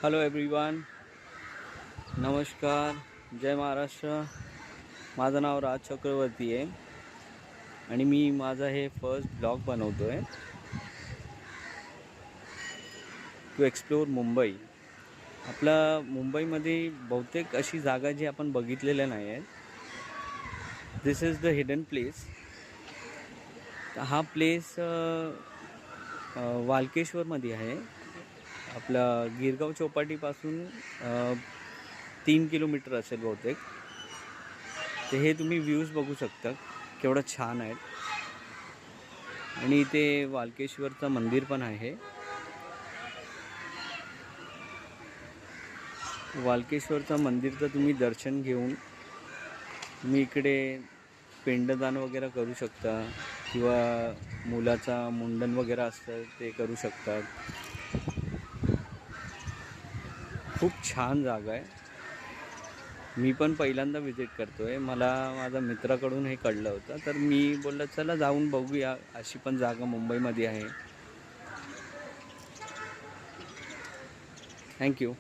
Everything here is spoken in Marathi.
हॅलो एव्हरीवन, नमस्कार, जय महाराष्ट्र. माझं नाव राज चक्रवर्ती आहे आणि मी माझा हे फर्स्ट ब्लॉग बनवतो आहे टू एक्सप्लोर मुंबई. आपला मुंबईमध्ये बहुतेक अशी जागा जी आपण बघितलेल्या नाही आहेत. दिस इज द हिडन प्लेस. हा प्लेस वालकेश्वरमध्ये आहे. आपला गिरगाव चौपाटीपासून 3 किलोमीटर असेल बहुतेक. ते हे तुम्ही व्ह्यूज बघू शकता केवढं छान आहेत. आणि इथे वालकेश्वरचं मंदिर पण आहे. वालकेश्वरचं मंदिरचं तुम्ही दर्शन घेऊन तुम्ही इकडे पिंडदान वगैरे करू शकता किंवा मुलाचा मुंडन वगैरे असतं ते करू शकतात. खूप छान जागा आहे. मी पण पहिल्यांदा व्हिजिट करतो आहे. मला माझ्या मित्राकडून हे कळलं होतं, तर मी बोललं चला जाऊन बघूया. अशी पण जागा मुंबईमध्ये आहे. थँक्यू.